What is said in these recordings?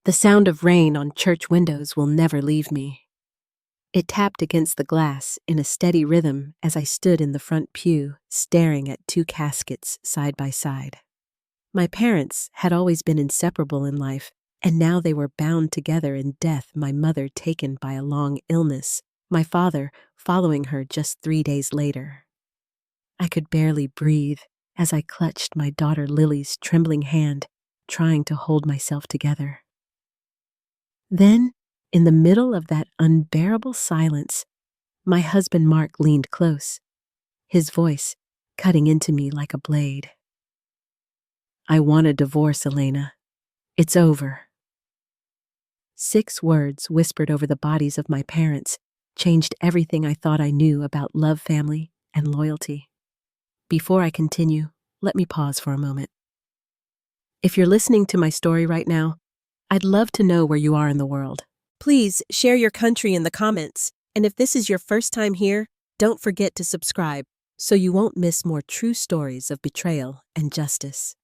The sound of rain on church windows will never leave me. It tapped against the glass in a steady rhythm as I stood in the front pew, staring at two caskets side by side. My parents had always been inseparable in life, and now they were bound together in death, my mother taken by a long illness, my father following her just 3 days later. I could barely breathe as I clutched my daughter Lily's trembling hand, trying to hold myself together. Then, in the middle of that unbearable silence, my husband Mark leaned close, his voice cutting into me like a blade. "I want a divorce, Elena. It's over." 6 words whispered over the bodies of my parents changed everything I thought I knew about love, family, and loyalty. Before I continue, let me pause for a moment. If you're listening to my story right now, I'd love to know where you are in the world. Please share your country in the comments, and if this is your first time here, don't forget to subscribe so you won't miss more true stories of betrayal and justice.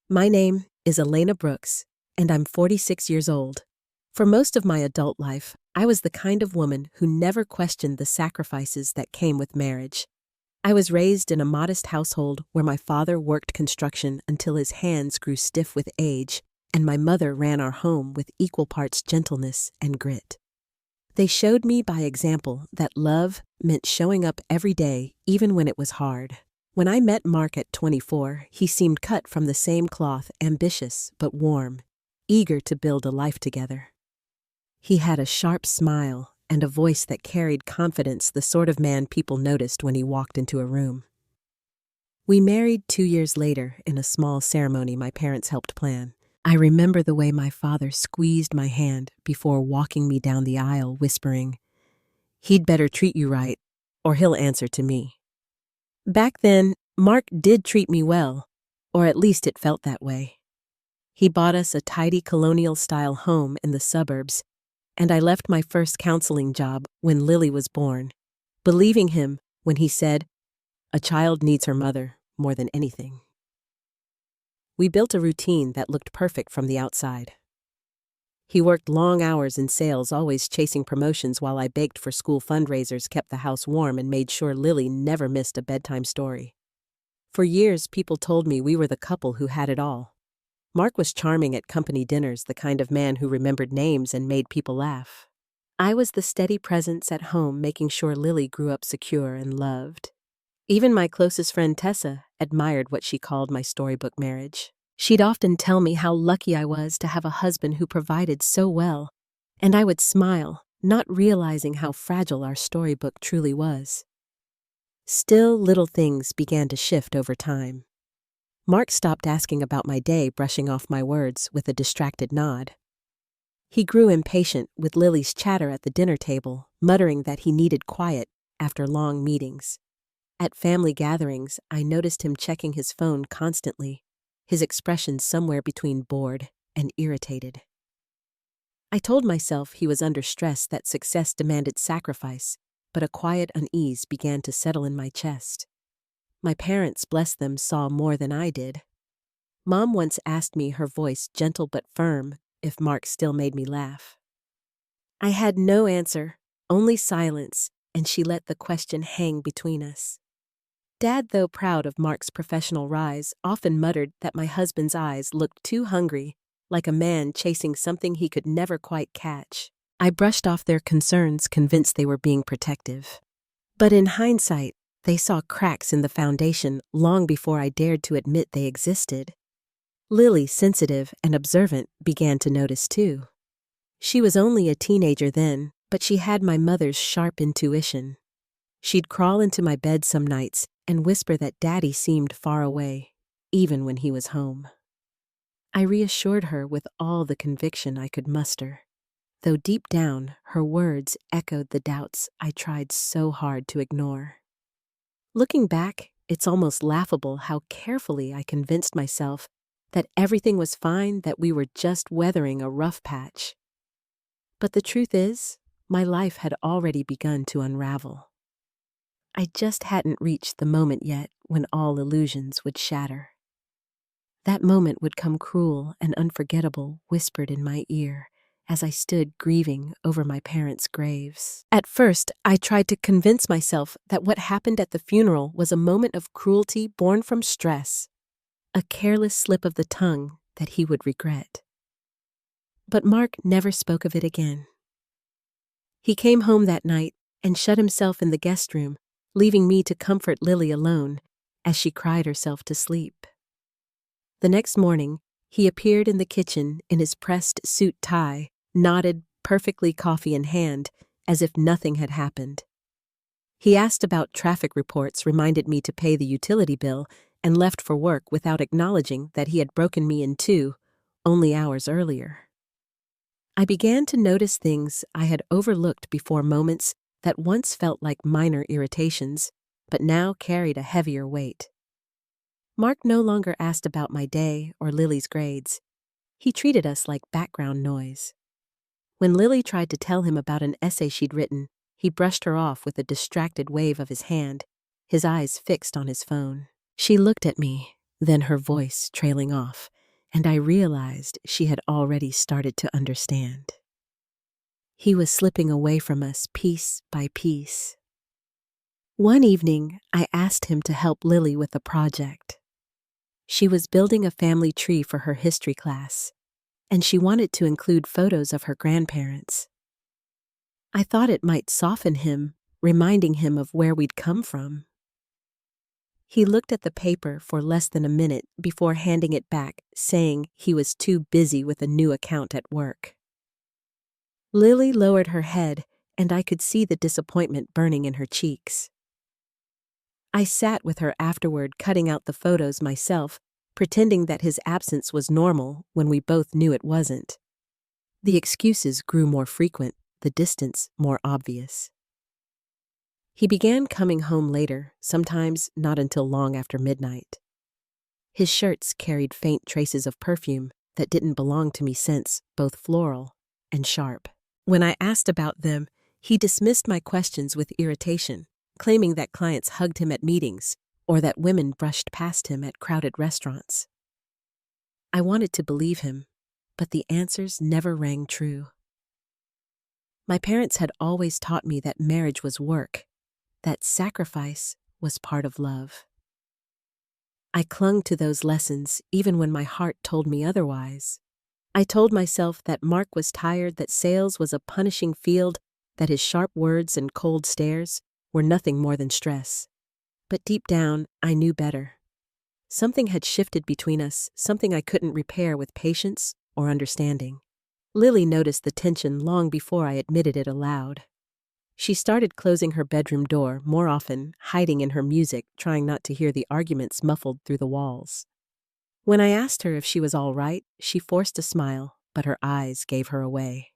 My name is Elena Brooks, and I'm 46 years old. For most of my adult life, I was the kind of woman who never questioned the sacrifices that came with marriage. I was raised in a modest household where my father worked construction until his hands grew stiff with age, and my mother ran our home with equal parts gentleness and grit. They showed me by example that love meant showing up every day, even when it was hard. When I met Mark at 24, he seemed cut from the same cloth, ambitious but warm, eager to build a life together. He had a sharp smile and a voice that carried confidence, the sort of man people noticed when he walked into a room. We married 2 years later in a small ceremony my parents helped plan. I remember the way my father squeezed my hand before walking me down the aisle, whispering, "He'd better treat you right, or he'll answer to me." Back then, Mark did treat me well, or at least it felt that way. He bought us a tidy colonial-style home in the suburbs, and I left my first counseling job when Lily was born, believing him when he said, "A child needs her mother more than anything." We built a routine that looked perfect from the outside. He worked long hours in sales, always chasing promotions, while I baked for school fundraisers, kept the house warm, and made sure Lily never missed a bedtime story. For years, people told me we were the couple who had it all. Mark was charming at company dinners, the kind of man who remembered names and made people laugh. I was the steady presence at home, making sure Lily grew up secure and loved. Even my closest friend Tessa admired what she called my storybook marriage. She'd often tell me how lucky I was to have a husband who provided so well, and I would smile, not realizing how fragile our storybook truly was. Still, little things began to shift over time. Mark stopped asking about my day, brushing off my words with a distracted nod. He grew impatient with Lily's chatter at the dinner table, muttering that he needed quiet after long meetings. At family gatherings, I noticed him checking his phone constantly, his expression somewhere between bored and irritated. I told myself he was under stress, that success demanded sacrifice, but a quiet unease began to settle in my chest. My parents, bless them, saw more than I did. Mom once asked me, her voice gentle but firm, if Mark still made me laugh. I had no answer, only silence, and she let the question hang between us. Dad, though proud of Mark's professional rise, often muttered that my husband's eyes looked too hungry, like a man chasing something he could never quite catch. I brushed off their concerns, convinced they were being protective. But in hindsight, they saw cracks in the foundation long before I dared to admit they existed. Lily, sensitive and observant, began to notice too. She was only a teenager then, but she had my mother's sharp intuition. She'd crawl into my bed some nights and whisper that Daddy seemed far away, even when he was home. I reassured her with all the conviction I could muster, though deep down her words echoed the doubts I tried so hard to ignore. Looking back, it's almost laughable how carefully I convinced myself that everything was fine, that we were just weathering a rough patch. But the truth is, my life had already begun to unravel. I just hadn't reached the moment yet when all illusions would shatter. That moment would come cruel and unforgettable, whispered in my ear as I stood grieving over my parents' graves. At first, I tried to convince myself that what happened at the funeral was a moment of cruelty born from stress, a careless slip of the tongue that he would regret. But Mark never spoke of it again. He came home that night and shut himself in the guest room, leaving me to comfort Lily alone as she cried herself to sleep. The next morning, he appeared in the kitchen in his pressed suit tie, nodded, perfectly coffee in hand, as if nothing had happened. He asked about traffic reports, reminded me to pay the utility bill, and left for work without acknowledging that he had broken me in two only hours earlier. I began to notice things I had overlooked before, moments that once felt like minor irritations, but now carried a heavier weight. Mark no longer asked about my day or Lily's grades. He treated us like background noise. When Lily tried to tell him about an essay she'd written, he brushed her off with a distracted wave of his hand, his eyes fixed on his phone. She looked at me, then her voice trailing off, and I realized she had already started to understand. He was slipping away from us piece by piece. One evening, I asked him to help Lily with a project. She was building a family tree for her history class, and she wanted to include photos of her grandparents. I thought it might soften him, reminding him of where we'd come from. He looked at the paper for less than a minute before handing it back, saying he was too busy with a new account at work. Lily lowered her head, and I could see the disappointment burning in her cheeks. I sat with her afterward, cutting out the photos myself, pretending that his absence was normal when we both knew it wasn't. The excuses grew more frequent, the distance more obvious. He began coming home later, sometimes not until long after midnight. His shirts carried faint traces of perfume that didn't belong to me, scents both floral and sharp. When I asked about them, he dismissed my questions with irritation, claiming that clients hugged him at meetings or that women brushed past him at crowded restaurants. I wanted to believe him, but the answers never rang true. My parents had always taught me that marriage was work, that sacrifice was part of love. I clung to those lessons even when my heart told me otherwise. I told myself that Mark was tired, that sales was a punishing field, that his sharp words and cold stares were nothing more than stress. But deep down, I knew better. Something had shifted between us, something I couldn't repair with patience or understanding. Lily noticed the tension long before I admitted it aloud. She started closing her bedroom door more often, hiding in her music, trying not to hear the arguments muffled through the walls. When I asked her if she was all right, she forced a smile, but her eyes gave her away.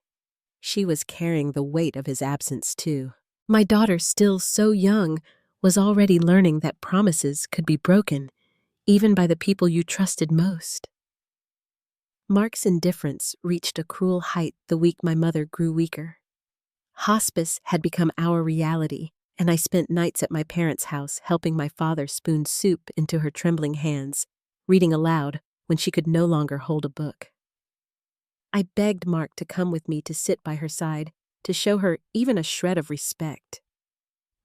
She was carrying the weight of his absence too. My daughter, still so young, was already learning that promises could be broken, even by the people you trusted most. Mark's indifference reached a cruel height the week my mother grew weaker. Hospice had become our reality, and I spent nights at my parents' house helping my father spoon soup into her trembling hands, reading aloud when she could no longer hold a book. I begged Mark to come with me to sit by her side, to show her even a shred of respect.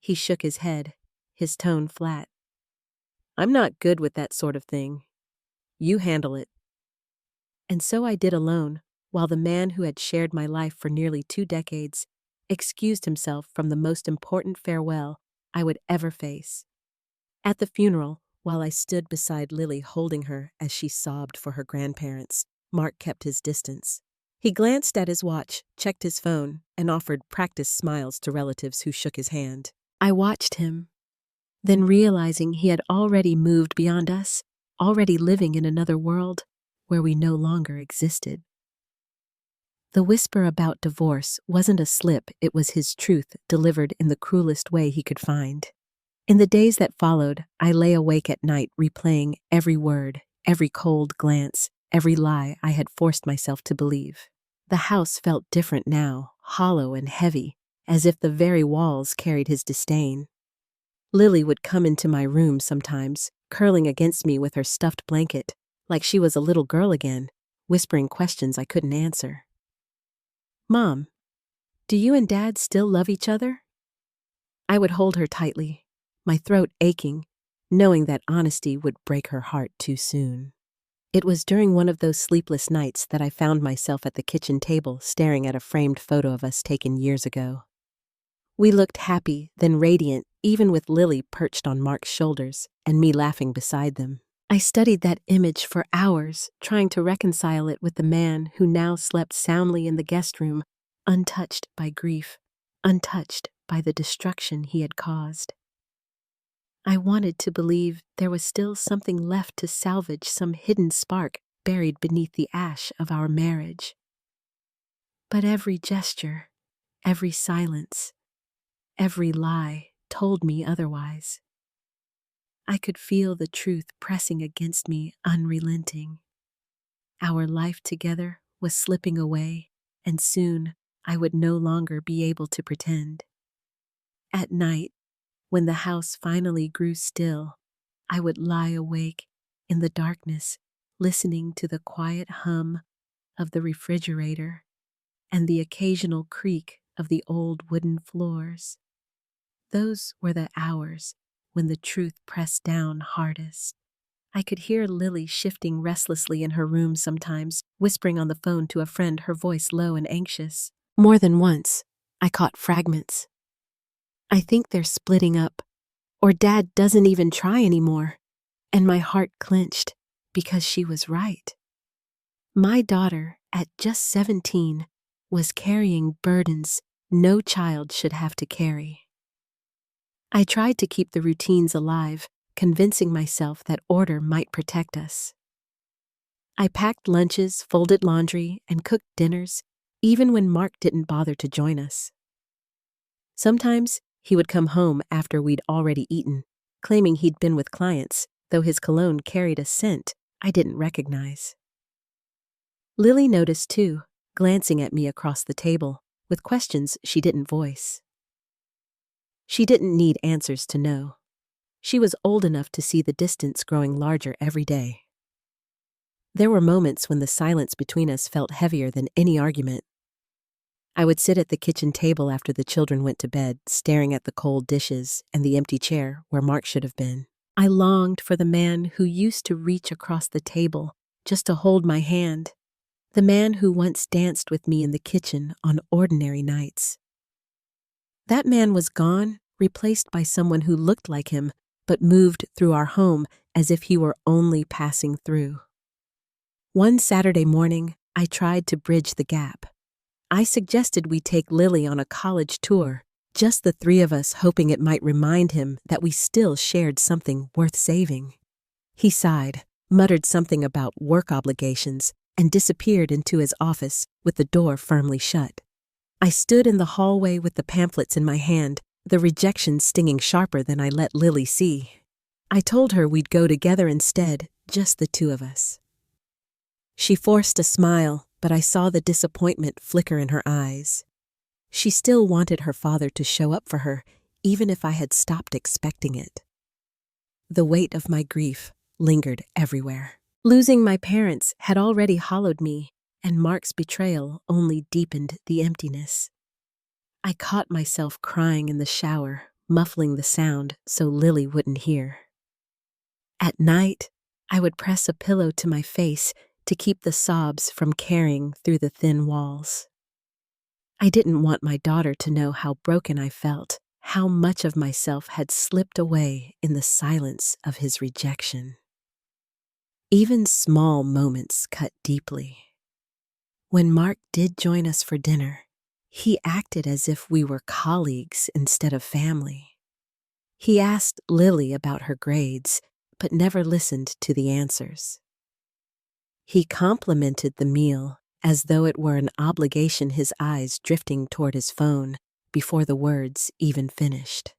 He shook his head, his tone flat. "I'm not good with that sort of thing. You handle it." And so I did alone, while the man who had shared my life for nearly 2 decades excused himself from the most important farewell I would ever face. At the funeral, while I stood beside Lily holding her as she sobbed for her grandparents, Mark kept his distance. He glanced at his watch, checked his phone, and offered practiced smiles to relatives who shook his hand. I watched him, then realizing he had already moved beyond us, already living in another world where we no longer existed. The whisper about divorce wasn't a slip, it was his truth delivered in the cruelest way he could find. In the days that followed, I lay awake at night replaying every word, every cold glance, every lie I had forced myself to believe. The house felt different now, hollow and heavy, as if the very walls carried his disdain. Lily would come into my room sometimes, curling against me with her stuffed blanket, like she was a little girl again, whispering questions I couldn't answer. "Mom, do you and Dad still love each other?" I would hold her tightly, my throat aching, knowing that honesty would break her heart too soon. It was during one of those sleepless nights that I found myself at the kitchen table staring at a framed photo of us taken years ago. We looked happy, then radiant, even with Lily perched on Mark's shoulders and me laughing beside them. I studied that image for hours, trying to reconcile it with the man who now slept soundly in the guest room, untouched by grief, untouched by the destruction he had caused. I wanted to believe there was still something left to salvage some hidden spark buried beneath the ash of our marriage. But every gesture, every silence, every lie told me otherwise. I could feel the truth pressing against me unrelenting. Our life together was slipping away, and soon I would no longer be able to pretend. At night, when the house finally grew still, I would lie awake in the darkness, listening to the quiet hum of the refrigerator and the occasional creak of the old wooden floors. Those were the hours when the truth pressed down hardest. I could hear Lily shifting restlessly in her room sometimes, whispering on the phone to a friend, her voice low and anxious. More than once, I caught fragments. "I think they're splitting up, or Dad doesn't even try anymore," and my heart clenched because she was right. My daughter, at just 17, was carrying burdens no child should have to carry. I tried to keep the routines alive, convincing myself that order might protect us. I packed lunches, folded laundry, and cooked dinners, even when Mark didn't bother to join us. Sometimes he would come home after we'd already eaten, claiming he'd been with clients, though his cologne carried a scent I didn't recognize. Lily noticed too, glancing at me across the table, with questions she didn't voice. She didn't need answers to know. She was old enough to see the distance growing larger every day. There were moments when the silence between us felt heavier than any argument. I would sit at the kitchen table after the children went to bed, staring at the cold dishes and the empty chair where Mark should have been. I longed for the man who used to reach across the table just to hold my hand, the man who once danced with me in the kitchen on ordinary nights. That man was gone, replaced by someone who looked like him, but moved through our home as if he were only passing through. One Saturday morning, I tried to bridge the gap. I suggested we take Lily on a college tour, just the three of us, hoping it might remind him that we still shared something worth saving. He sighed, muttered something about work obligations, and disappeared into his office with the door firmly shut. I stood in the hallway with the pamphlets in my hand, the rejection stinging sharper than I let Lily see. I told her we'd go together instead, just the two of us. She forced a smile, but I saw the disappointment flicker in her eyes. She still wanted her father to show up for her, even if I had stopped expecting it. The weight of my grief lingered everywhere. Losing my parents had already hollowed me, and Mark's betrayal only deepened the emptiness. I caught myself crying in the shower, muffling the sound so Lily wouldn't hear. At night, I would press a pillow to my face to keep the sobs from carrying through the thin walls. I didn't want my daughter to know how broken I felt, how much of myself had slipped away in the silence of his rejection. Even small moments cut deeply. When Mark did join us for dinner, he acted as if we were colleagues instead of family. He asked Lily about her grades, but never listened to the answers. He complimented the meal as though it were an obligation, his eyes drifting toward his phone before the words even finished.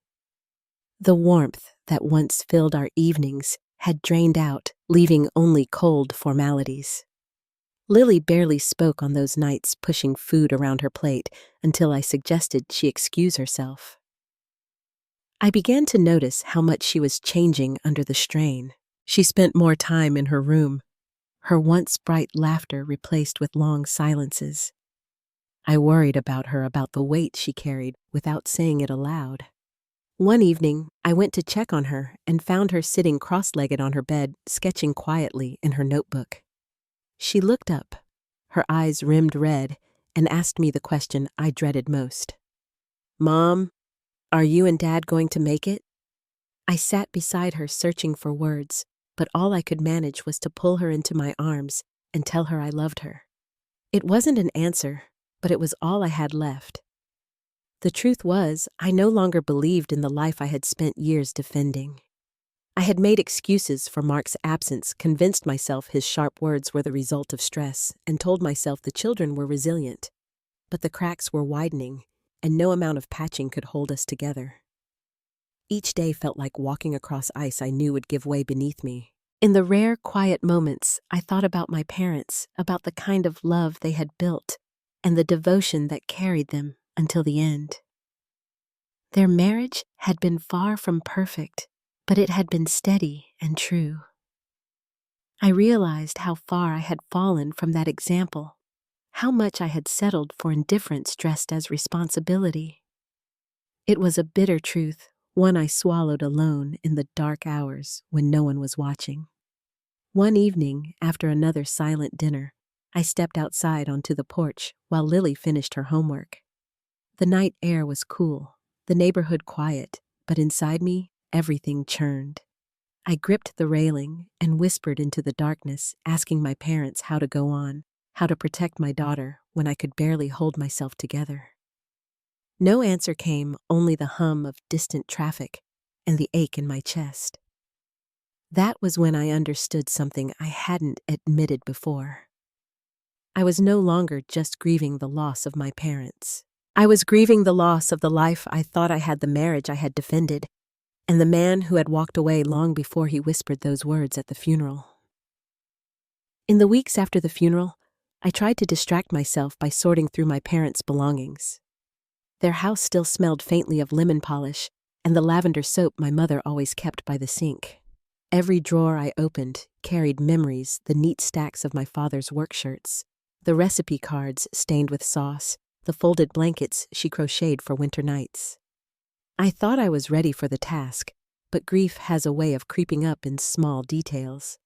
The warmth that once filled our evenings had drained out, leaving only cold formalities. Lily barely spoke on those nights, pushing food around her plate until I suggested she excuse herself. I began to notice how much she was changing under the strain. She spent more time in her room, her once bright laughter replaced with long silences. I worried about her, about the weight she carried, without saying it aloud. One evening, I went to check on her and found her sitting cross-legged on her bed, sketching quietly in her notebook. She looked up, her eyes rimmed red, and asked me the question I dreaded most. "Mom, are you and Dad going to make it?" I sat beside her searching for words, but all I could manage was to pull her into my arms and tell her I loved her. It wasn't an answer, but it was all I had left. The truth was, I no longer believed in the life I had spent years defending. I had made excuses for Mark's absence, convinced myself his sharp words were the result of stress, and told myself the children were resilient. But the cracks were widening, and no amount of patching could hold us together. Each day felt like walking across ice I knew would give way beneath me. In the rare, quiet moments, I thought about my parents, about the kind of love they had built, and the devotion that carried them until the end. Their marriage had been far from perfect, but it had been steady and true. I realized how far I had fallen from that example, how much I had settled for indifference dressed as responsibility. It was a bitter truth, one I swallowed alone in the dark hours when no one was watching. One evening, after another silent dinner, I stepped outside onto the porch while Lily finished her homework. The night air was cool, the neighborhood quiet, but inside me, everything churned. I gripped the railing and whispered into the darkness, asking my parents how to go on, how to protect my daughter when I could barely hold myself together. No answer came, only the hum of distant traffic and the ache in my chest. That was when I understood something I hadn't admitted before. I was no longer just grieving the loss of my parents. I was grieving the loss of the life I thought I had, the marriage I had defended, and the man who had walked away long before he whispered those words at the funeral. In the weeks after the funeral, I tried to distract myself by sorting through my parents' belongings. Their house still smelled faintly of lemon polish and the lavender soap my mother always kept by the sink. Every drawer I opened carried memories, the neat stacks of my father's work shirts, the recipe cards stained with sauce, the folded blankets she crocheted for winter nights. I thought I was ready for the task, but grief has a way of creeping up in small details.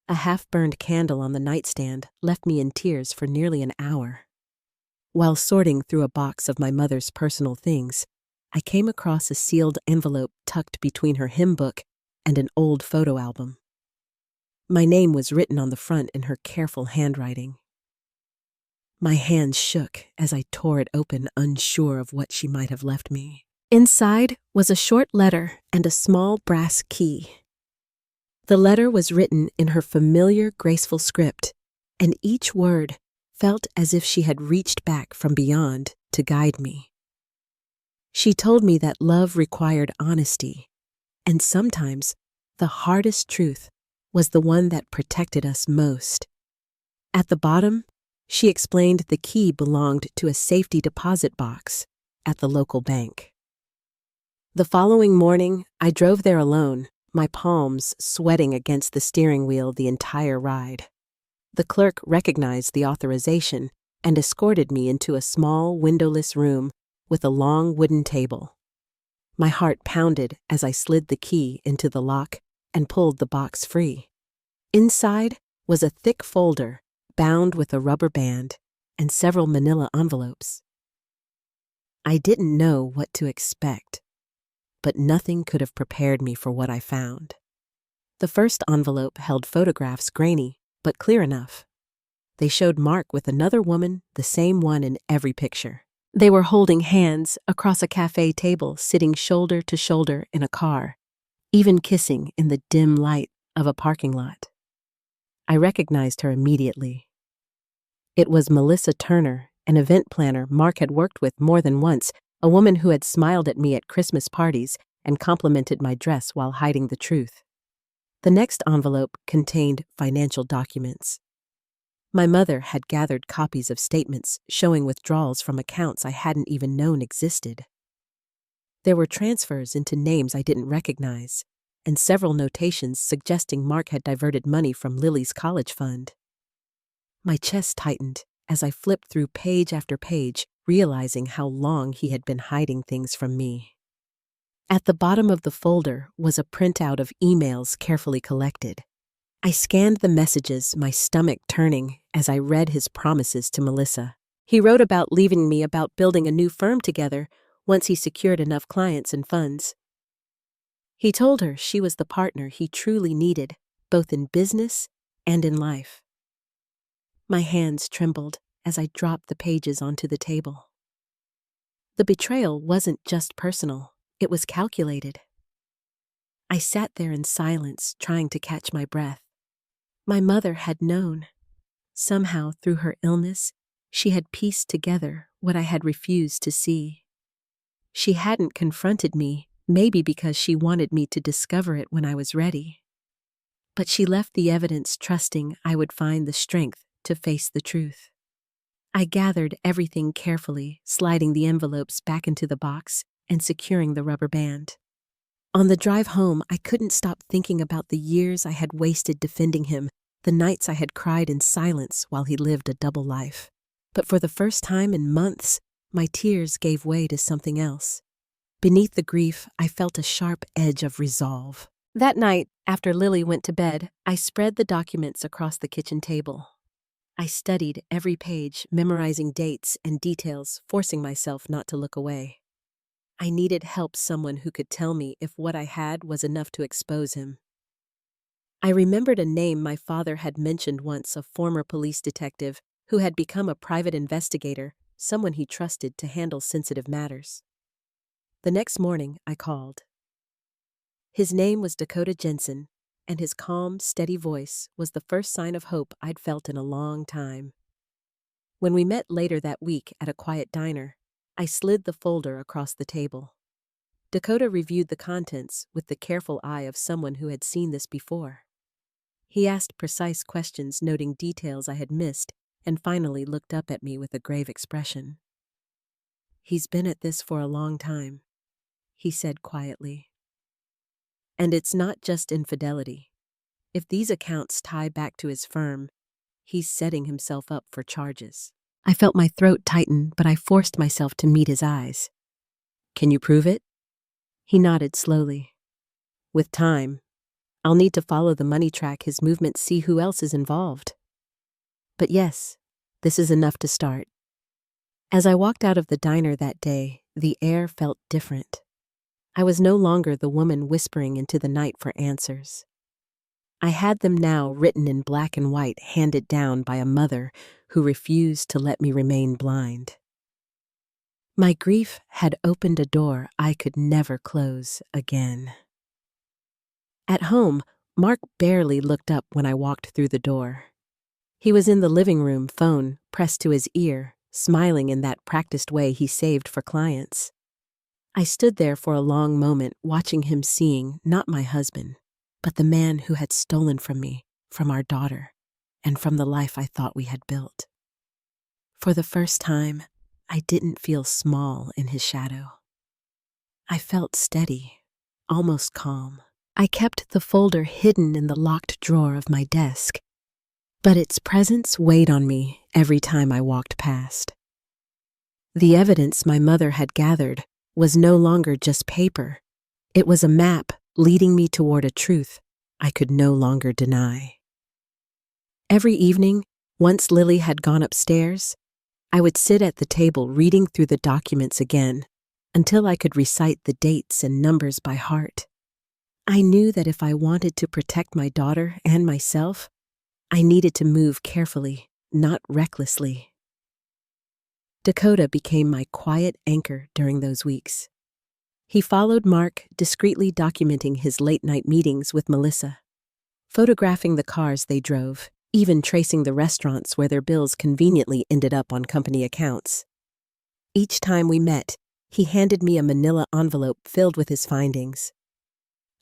A half-burned candle on the nightstand left me in tears for nearly an hour. While sorting through a box of my mother's personal things, I came across a sealed envelope tucked between her hymn book and an old photo album. My name was written on the front in her careful handwriting. My hands shook as I tore it open, unsure of what she might have left me. Inside was a short letter and a small brass key. The letter was written in her familiar, graceful script, and each word felt as if she had reached back from beyond to guide me. She told me that love required honesty, and sometimes the hardest truth was the one that protected us most. At the bottom, she explained the key belonged to a safety deposit box at the local bank. The following morning, I drove there alone, my palms sweating against the steering wheel the entire ride. The clerk recognized the authorization and escorted me into a small, windowless room with a long wooden table. My heart pounded as I slid the key into the lock and pulled the box free. Inside was a thick folder bound with a rubber band and several manila envelopes. I didn't know what to expect, but nothing could have prepared me for what I found. The first envelope held photographs, grainy but clear enough. They showed Mark with another woman, the same one in every picture. They were holding hands across a cafe table, sitting shoulder to shoulder in a car, even kissing in the dim light of a parking lot. I recognized her immediately. It was Melissa Turner, an event planner Mark had worked with more than once, a woman who had smiled at me at Christmas parties and complimented my dress while hiding the truth. The next envelope contained financial documents. My mother had gathered copies of statements showing withdrawals from accounts I hadn't even known existed. There were transfers into names I didn't recognize, and several notations suggesting Mark had diverted money from Lily's college fund. My chest tightened as I flipped through page after page, realizing how long he had been hiding things from me. At the bottom of the folder was a printout of emails carefully collected. I scanned the messages, my stomach turning as I read his promises to Melissa. He wrote about leaving me, about building a new firm together once he secured enough clients and funds. He told her she was the partner he truly needed, both in business and in life. My hands trembled as I dropped the pages onto the table. The betrayal wasn't just personal, it was calculated. I sat there in silence, trying to catch my breath. My mother had known. Somehow, through her illness, she had pieced together what I had refused to see. She hadn't confronted me, maybe because she wanted me to discover it when I was ready. But she left the evidence trusting I would find the strength to face the truth. I gathered everything carefully, sliding the envelopes back into the box and securing the rubber band. On the drive home, I couldn't stop thinking about the years I had wasted defending him, the nights I had cried in silence while he lived a double life. But for the first time in months, my tears gave way to something else. Beneath the grief, I felt a sharp edge of resolve. That night, after Lily went to bed, I spread the documents across the kitchen table. I studied every page, memorizing dates and details, forcing myself not to look away. I needed help, someone who could tell me if what I had was enough to expose him. I remembered a name my father had mentioned once, a former police detective who had become a private investigator, someone he trusted to handle sensitive matters. The next morning, I called. His name was Dakota Jensen, and his calm, steady voice was the first sign of hope I'd felt in a long time. When we met later that week at a quiet diner, I slid the folder across the table. Dakota reviewed the contents with the careful eye of someone who had seen this before. He asked precise questions, noting details I had missed, and finally looked up at me with a grave expression. "He's been at this for a long time," he said quietly. "And it's not just infidelity. If these accounts tie back to his firm, he's setting himself up for charges." I felt my throat tighten, but I forced myself to meet his eyes. "Can you prove it?" He nodded slowly. "With time, I'll need to follow the money track, his movements, see who else is involved. But yes, this is enough to start." As I walked out of the diner that day, the air felt different. I was no longer the woman whispering into the night for answers. I had them now, written in black and white, handed down by a mother who refused to let me remain blind. My grief had opened a door I could never close again. At home, Mark barely looked up when I walked through the door. He was in the living room, phone pressed to his ear, smiling in that practiced way he saved for clients. I stood there for a long moment, watching him, seeing not my husband, but the man who had stolen from me, from our daughter, and from the life I thought we had built. For the first time, I didn't feel small in his shadow. I felt steady, almost calm. I kept the folder hidden in the locked drawer of my desk, but its presence weighed on me every time I walked past. The evidence my mother had gathered was no longer just paper. It was a map leading me toward a truth I could no longer deny. Every evening, once Lily had gone upstairs, I would sit at the table reading through the documents again until I could recite the dates and numbers by heart. I knew that if I wanted to protect my daughter and myself, I needed to move carefully, not recklessly. Dakota became my quiet anchor during those weeks. He followed Mark, discreetly documenting his late-night meetings with Melissa, photographing the cars they drove, even tracing the restaurants where their bills conveniently ended up on company accounts. Each time we met, he handed me a manila envelope filled with his findings.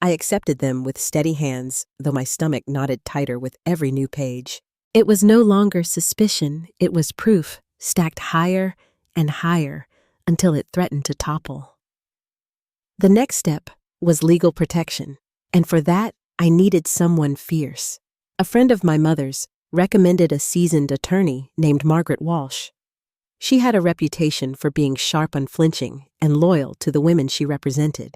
I accepted them with steady hands, though my stomach knotted tighter with every new page. It was no longer suspicion, it was proof, stacked higher and higher until it threatened to topple. The next step was legal protection. And for that, I needed someone fierce. A friend of my mother's recommended a seasoned attorney named Margaret Walsh. She had a reputation for being sharp, unflinching, and loyal to the women she represented.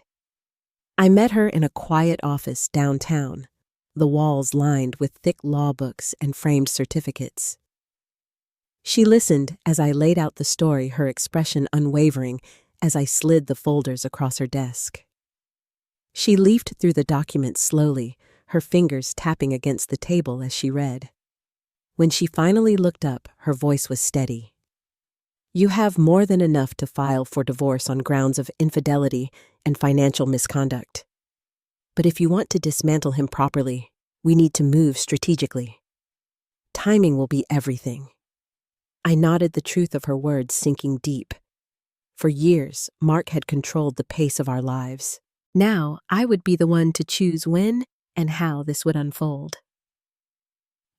I met her in a quiet office downtown, the walls lined with thick law books and framed certificates. She listened as I laid out the story, her expression unwavering as I slid the folders across her desk. She leafed through the documents slowly, her fingers tapping against the table as she read. When she finally looked up, her voice was steady. "You have more than enough to file for divorce on grounds of infidelity and financial misconduct. But if you want to dismantle him properly, we need to move strategically. Timing will be everything." I nodded, the truth of her words sinking deep. For years, Mark had controlled the pace of our lives. Now, I would be the one to choose when and how this would unfold.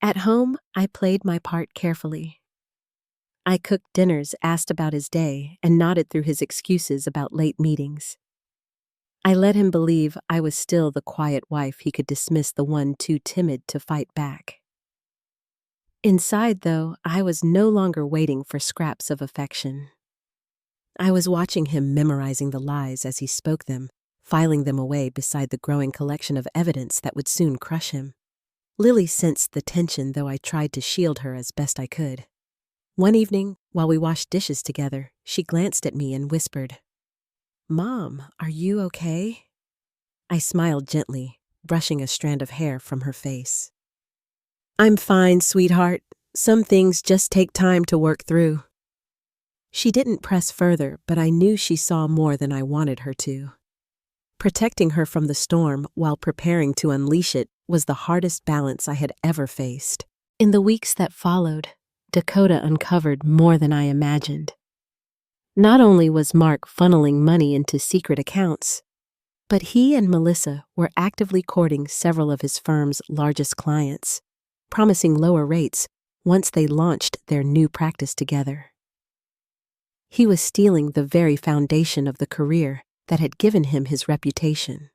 At home, I played my part carefully. I cooked dinners, asked about his day, and nodded through his excuses about late meetings. I let him believe I was still the quiet wife he could dismiss, the one too timid to fight back. Inside, though, I was no longer waiting for scraps of affection. I was watching him, memorizing the lies as he spoke them, filing them away beside the growing collection of evidence that would soon crush him. Lily sensed the tension, though I tried to shield her as best I could. One evening, while we washed dishes together, she glanced at me and whispered, "Mom, are you okay?" I smiled gently, brushing a strand of hair from her face. "I'm fine, sweetheart. Some things just take time to work through." She didn't press further, but I knew she saw more than I wanted her to. Protecting her from the storm while preparing to unleash it was the hardest balance I had ever faced. In the weeks that followed, Dakota uncovered more than I imagined. Not only was Mark funneling money into secret accounts, but he and Melissa were actively courting several of his firm's largest clients, promising lower rates once they launched their new practice together. He was stealing the very foundation of the career that had given him his reputation.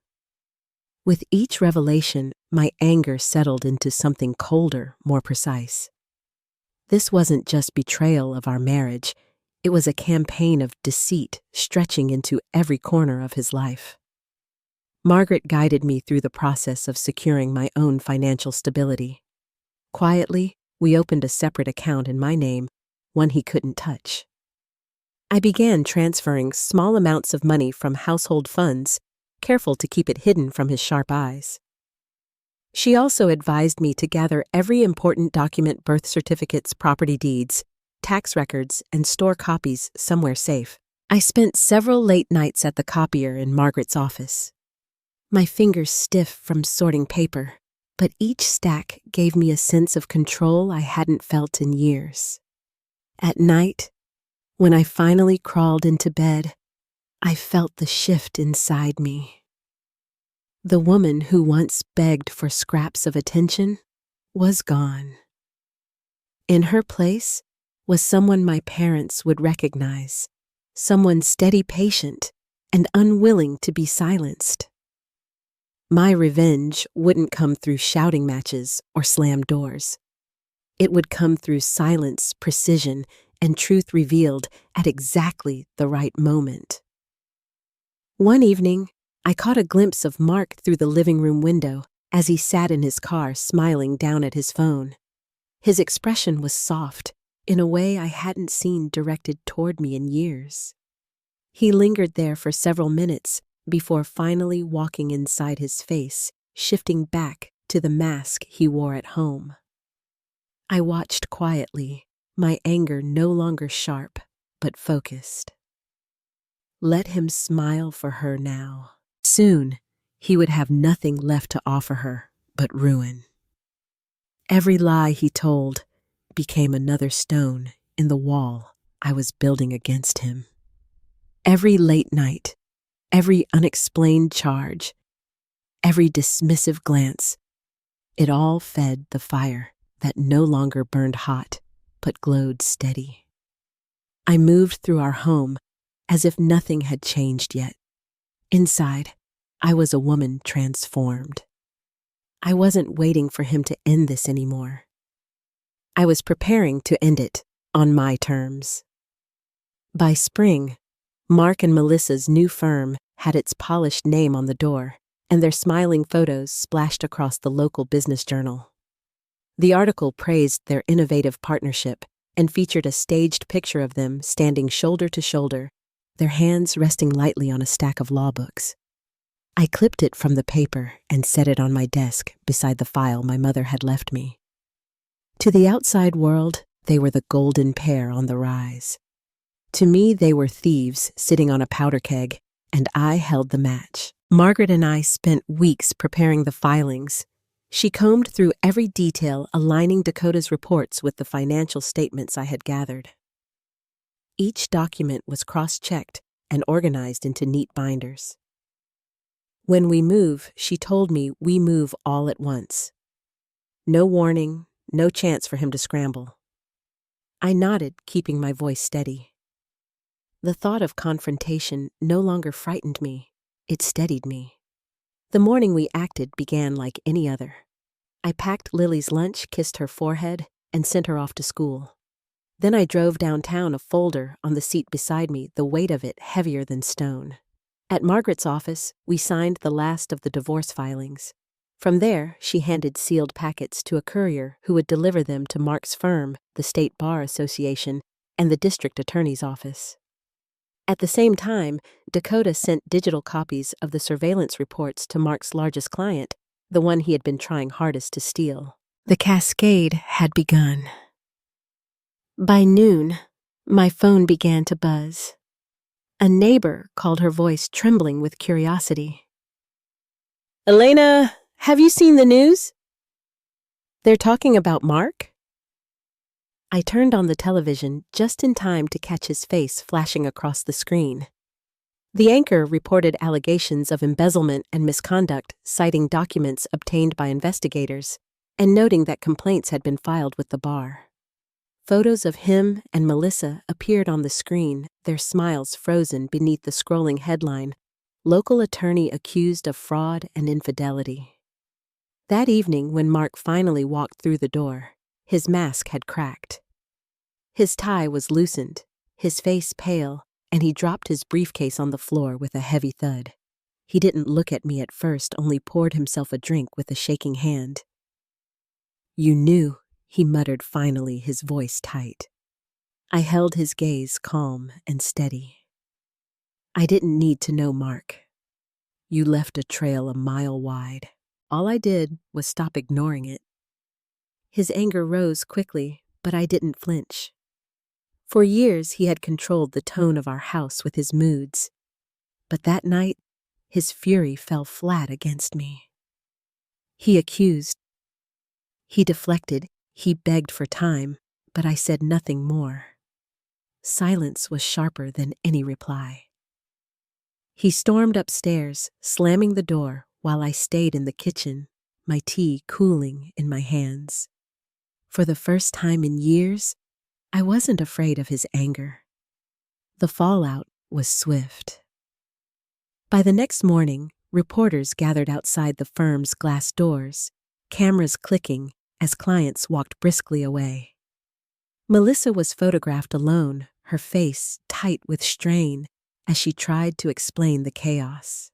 With each revelation, my anger settled into something colder, more precise. This wasn't just betrayal of our marriage, it was a campaign of deceit stretching into every corner of his life. Margaret guided me through the process of securing my own financial stability. Quietly, we opened a separate account in my name, one he couldn't touch. I began transferring small amounts of money from household funds, careful to keep it hidden from his sharp eyes. She also advised me to gather every important document, birth certificates, property deeds, tax records, and store copies somewhere safe. I spent several late nights at the copier in Margaret's office. My fingers stiff from sorting paper, but each stack gave me a sense of control I hadn't felt in years. At night, when I finally crawled into bed, I felt the shift inside me. The woman who once begged for scraps of attention was gone. In her place was someone my parents would recognize, someone steady, patient, and unwilling to be silenced. My revenge wouldn't come through shouting matches or slammed doors. It would come through silence, precision, and truth revealed at exactly the right moment. One evening, I caught a glimpse of Mark through the living room window as he sat in his car smiling down at his phone. His expression was soft, in a way I hadn't seen directed toward me in years. He lingered there for several minutes before finally walking inside his face, shifting back to the mask he wore at home. I watched quietly, my anger no longer sharp, but focused. Let him smile for her now. Soon, he would have nothing left to offer her but ruin. Every lie he told became another stone in the wall I was building against him. Every late night, every unexplained charge, every dismissive glance, it all fed the fire that no longer burned hot, but glowed steady. I moved through our home as if nothing had changed yet. Inside, I was a woman transformed. I wasn't waiting for him to end this anymore. I was preparing to end it on my terms. By spring, Mark and Melissa's new firm had its polished name on the door, and their smiling photos splashed across the local business journal. The article praised their innovative partnership and featured a staged picture of them standing shoulder to shoulder, their hands resting lightly on a stack of law books. I clipped it from the paper and set it on my desk beside the file my mother had left me. To the outside world, they were the golden pair on the rise. To me, they were thieves sitting on a powder keg, and I held the match. Margaret and I spent weeks preparing the filings. She combed through every detail, aligning Dakota's reports with the financial statements I had gathered. Each document was cross-checked and organized into neat binders. When we move, she told me we move all at once. No warning, no chance for him to scramble. I nodded, keeping my voice steady. The thought of confrontation no longer frightened me, it steadied me. The morning we acted began like any other. I packed Lily's lunch, kissed her forehead, and sent her off to school. Then I drove downtown, a folder on the seat beside me, the weight of it heavier than stone. At Margaret's office, we signed the last of the divorce filings. From there, she handed sealed packets to a courier who would deliver them to Mark's firm, the State Bar Association, and the district attorney's office. At the same time, Dakota sent digital copies of the surveillance reports to Mark's largest client, the one he had been trying hardest to steal. The cascade had begun. By noon, my phone began to buzz. A neighbor called, her voice trembling with curiosity. "Elena, have you seen the news? They're talking about Mark?" I turned on the television just in time to catch his face flashing across the screen. The anchor reported allegations of embezzlement and misconduct, citing documents obtained by investigators, and noting that complaints had been filed with the bar. Photos of him and Melissa appeared on the screen, their smiles frozen beneath the scrolling headline, "Local Attorney Accused of Fraud and Infidelity." That evening, when Mark finally walked through the door, his mask had cracked. His tie was loosened, his face pale, and he dropped his briefcase on the floor with a heavy thud. He didn't look at me at first, only poured himself a drink with a shaking hand. "You knew," he muttered finally, his voice tight. I held his gaze calm and steady. "I didn't need to know, Mark. You left a trail a mile wide. All I did was stop ignoring it." His anger rose quickly, but I didn't flinch. For years, he had controlled the tone of our house with his moods. But that night, his fury fell flat against me. He accused. He deflected. He begged for time, but I said nothing more. Silence was sharper than any reply. He stormed upstairs, slamming the door while I stayed in the kitchen, my tea cooling in my hands. For the first time in years, I wasn't afraid of his anger. The fallout was swift. By the next morning, reporters gathered outside the firm's glass doors, cameras clicking as clients walked briskly away. Melissa was photographed alone, her face tight with strain, as she tried to explain the chaos.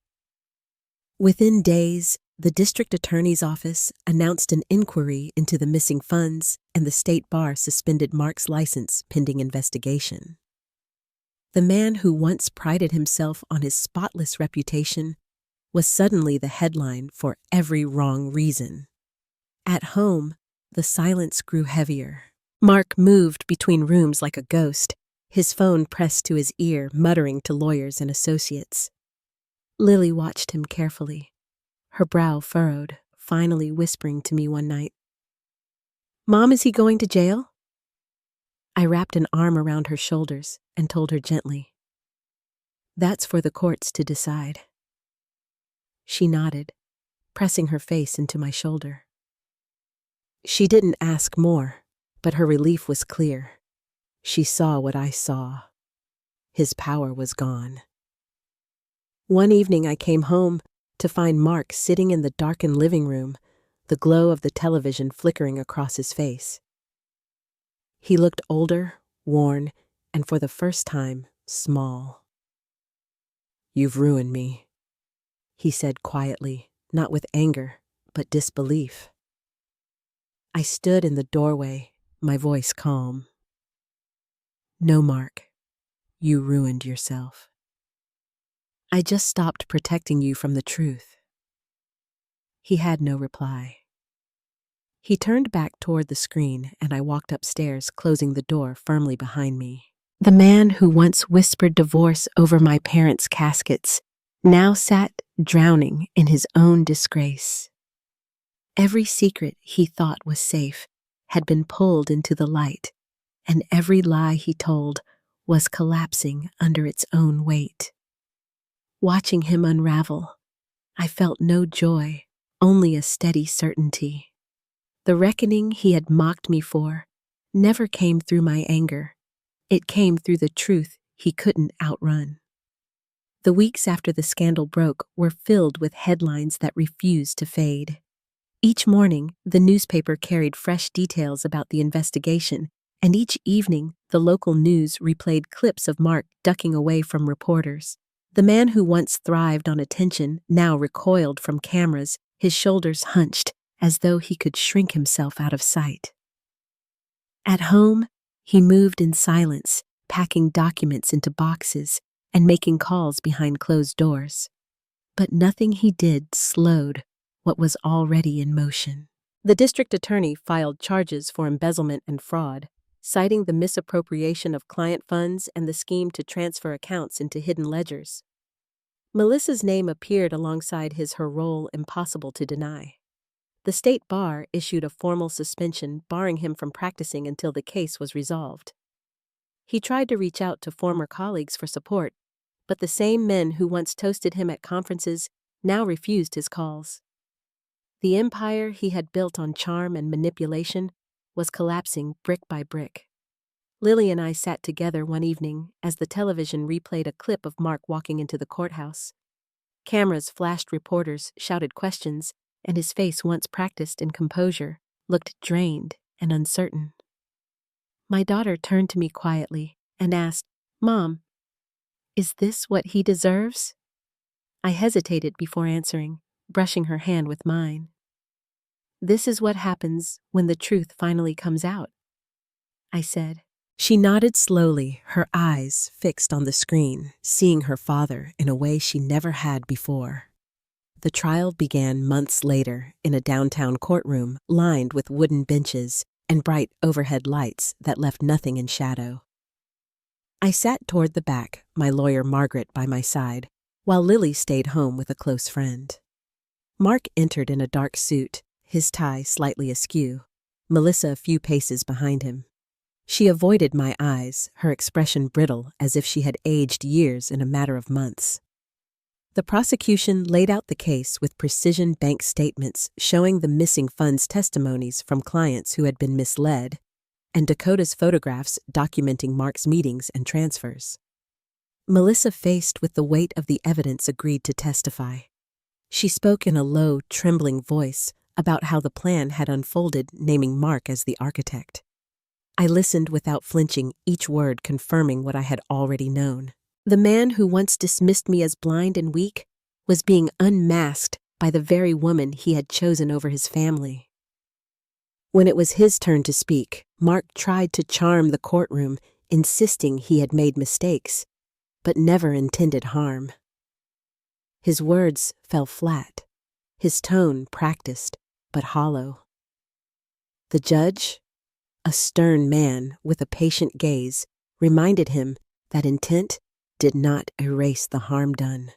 Within days, the district attorney's office announced an inquiry into the missing funds, and the state bar suspended Mark's license pending investigation. The man who once prided himself on his spotless reputation was suddenly the headline for every wrong reason. At home, the silence grew heavier. Mark moved between rooms like a ghost, his phone pressed to his ear, muttering to lawyers and associates. Lily watched him carefully, her brow furrowed, finally whispering to me one night, "Mom, is he going to jail?" I wrapped an arm around her shoulders and told her gently, "That's for the courts to decide." She nodded, pressing her face into my shoulder. She didn't ask more, but her relief was clear. She saw what I saw. His power was gone. One evening I came home, to find Mark sitting in the darkened living room, the glow of the television flickering across his face. He looked older, worn, and for the first time, small. "You've ruined me," he said quietly, not with anger, but disbelief. I stood in the doorway, my voice calm. "No, Mark, you ruined yourself. I just stopped protecting you from the truth." He had no reply. He turned back toward the screen, and I walked upstairs, closing the door firmly behind me. The man who once whispered divorce over my parents' caskets now sat drowning in his own disgrace. Every secret he thought was safe had been pulled into the light, and every lie he told was collapsing under its own weight. Watching him unravel, I felt no joy, only a steady certainty. The reckoning he had mocked me for never came through my anger. It came through the truth he couldn't outrun. The weeks after the scandal broke were filled with headlines that refused to fade. Each morning, the newspaper carried fresh details about the investigation, and each evening, the local news replayed clips of Mark ducking away from reporters. The man who once thrived on attention now recoiled from cameras, his shoulders hunched, as though he could shrink himself out of sight. At home, he moved in silence, packing documents into boxes and making calls behind closed doors. But nothing he did slowed what was already in motion. The district attorney filed charges for embezzlement and fraud, citing the misappropriation of client funds and the scheme to transfer accounts into hidden ledgers. Melissa's name appeared alongside her role impossible to deny. The state bar issued a formal suspension barring him from practicing until the case was resolved. He tried to reach out to former colleagues for support, but the same men who once toasted him at conferences now refused his calls. The empire he had built on charm and manipulation was collapsing brick by brick. Lily and I sat together one evening as the television replayed a clip of Mark walking into the courthouse. Cameras flashed, reporters shouted questions, and his face, once practiced in composure, looked drained and uncertain. My daughter turned to me quietly and asked, "Mom, is this what he deserves?" I hesitated before answering, brushing her hand with mine. "This is what happens when the truth finally comes out," I said. She nodded slowly, her eyes fixed on the screen, seeing her father in a way she never had before. The trial began months later in a downtown courtroom lined with wooden benches and bright overhead lights that left nothing in shadow. I sat toward the back, my lawyer Margaret by my side, while Lily stayed home with a close friend. Mark entered in a dark suit, his tie slightly askew, Melissa a few paces behind him. She avoided my eyes, her expression brittle as if she had aged years in a matter of months. The prosecution laid out the case with precision bank statements showing the missing funds testimonies from clients who had been misled, and Dakota's photographs documenting Mark's meetings and transfers. Melissa, faced with the weight of the evidence, agreed to testify. She spoke in a low, trembling voice about how the plan had unfolded, naming Mark as the architect. I listened without flinching, each word confirming what I had already known. The man who once dismissed me as blind and weak was being unmasked by the very woman he had chosen over his family. When it was his turn to speak, Mark tried to charm the courtroom, insisting he had made mistakes, but never intended harm. His words fell flat, his tone practiced but hollow. The judge, a stern man with a patient gaze, reminded him that intent did not erase the harm done,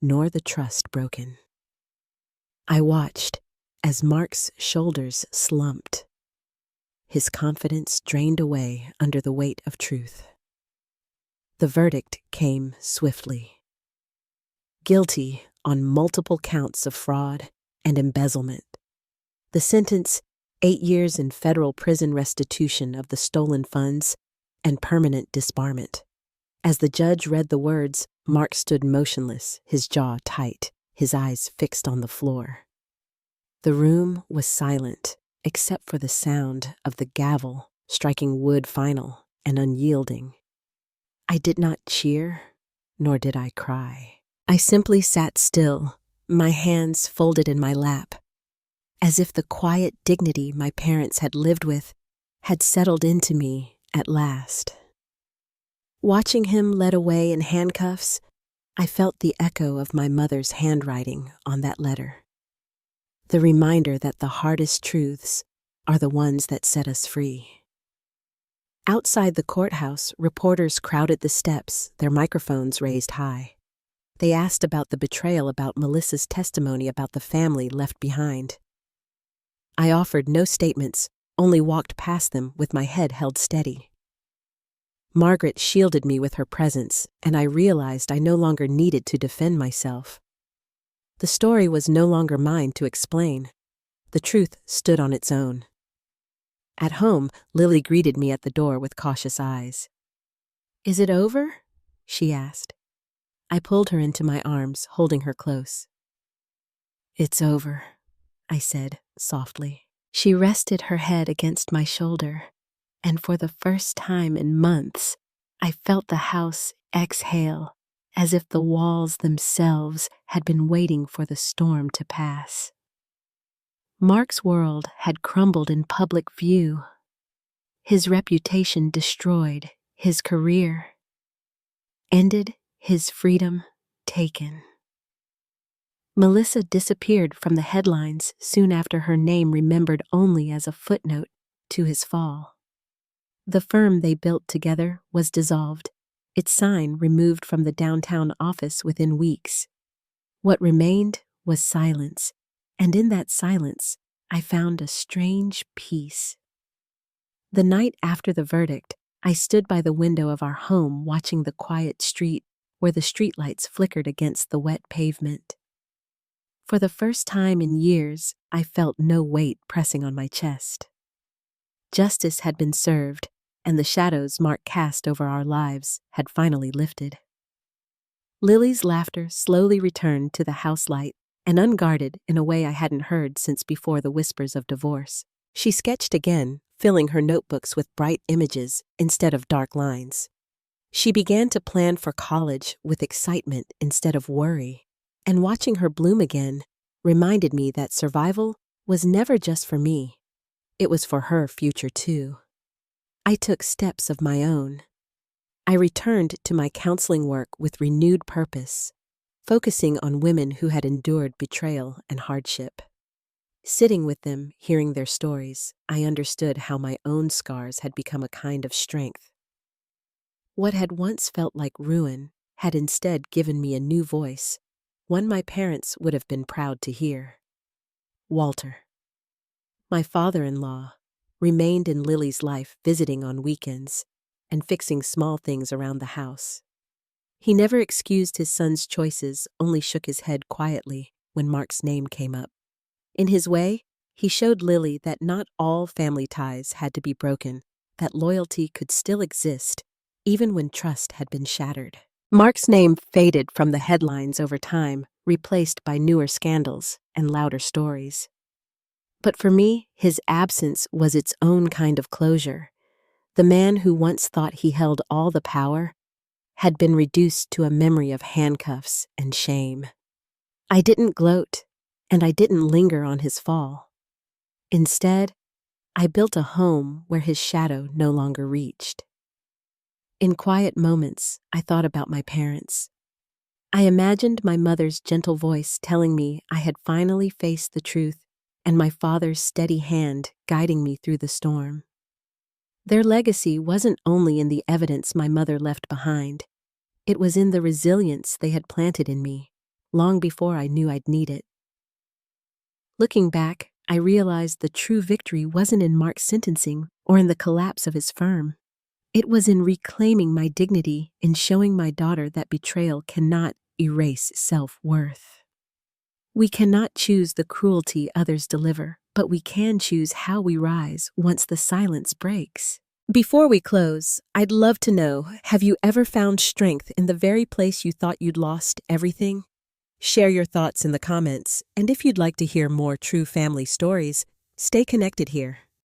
nor the trust broken. I watched as Mark's shoulders slumped, his confidence drained away under the weight of truth. The verdict came swiftly. Guilty on multiple counts of fraud and embezzlement. The sentence, 8 years in federal prison, restitution of the stolen funds, and permanent disbarment. As the judge read the words, Mark stood motionless, his jaw tight, his eyes fixed on the floor. The room was silent, except for the sound of the gavel striking wood final and unyielding. I did not cheer, nor did I cry. I simply sat still, my hands folded in my lap, as if the quiet dignity my parents had lived with had settled into me at last. Watching him led away in handcuffs, I felt the echo of my mother's handwriting on that letter. The reminder that the hardest truths are the ones that set us free. Outside the courthouse, reporters crowded the steps, their microphones raised high. They asked about the betrayal, about Melissa's testimony, about the family left behind. I offered no statements, only walked past them with my head held steady. Margaret shielded me with her presence, and I realized I no longer needed to defend myself. The story was no longer mine to explain. The truth stood on its own. At home, Lily greeted me at the door with cautious eyes. "Is it over?" she asked. I pulled her into my arms, holding her close. "It's over," I said softly. She rested her head against my shoulder, and for the first time in months, I felt the house exhale, as if the walls themselves had been waiting for the storm to pass. Mark's world had crumbled in public view. His reputation destroyed, his career ended, his freedom taken. Melissa disappeared from the headlines soon after, her name remembered only as a footnote to his fall. The firm they built together was dissolved, its sign removed from the downtown office within weeks. What remained was silence, and in that silence, I found a strange peace. The night after the verdict, I stood by the window of our home watching the quiet street where the streetlights flickered against the wet pavement. For the first time in years, I felt no weight pressing on my chest. Justice had been served, and the shadows Mark cast over our lives had finally lifted. Lily's laughter slowly returned to the house light, and unguarded in a way I hadn't heard since before the whispers of divorce. She sketched again, filling her notebooks with bright images instead of dark lines. She began to plan for college with excitement instead of worry, and watching her bloom again reminded me that survival was never just for me. It was for her future too. I took steps of my own. I returned to my counseling work with renewed purpose, focusing on women who had endured betrayal and hardship. Sitting with them, hearing their stories, I understood how my own scars had become a kind of strength. What had once felt like ruin had instead given me a new voice, one my parents would have been proud to hear. Walter, my father-in-law, remained in Lily's life, visiting on weekends and fixing small things around the house. He never excused his son's choices, only shook his head quietly when Mark's name came up. In his way, he showed Lily that not all family ties had to be broken, that loyalty could still exist, even when trust had been shattered. Mark's name faded from the headlines over time, replaced by newer scandals and louder stories. But for me, his absence was its own kind of closure. The man who once thought he held all the power had been reduced to a memory of handcuffs and shame. I didn't gloat, and I didn't linger on his fall. Instead, I built a home where his shadow no longer reached. In quiet moments, I thought about my parents. I imagined my mother's gentle voice telling me I had finally faced the truth, and my father's steady hand guiding me through the storm. Their legacy wasn't only in the evidence my mother left behind. It was in the resilience they had planted in me, long before I knew I'd need it. Looking back, I realized the true victory wasn't in Mark's sentencing or in the collapse of his firm. It was in reclaiming my dignity, in showing my daughter that betrayal cannot erase self-worth. We cannot choose the cruelty others deliver, but we can choose how we rise once the silence breaks. Before we close, I'd love to know, have you ever found strength in the very place you thought you'd lost everything? Share your thoughts in the comments, and if you'd like to hear more true family stories, stay connected here.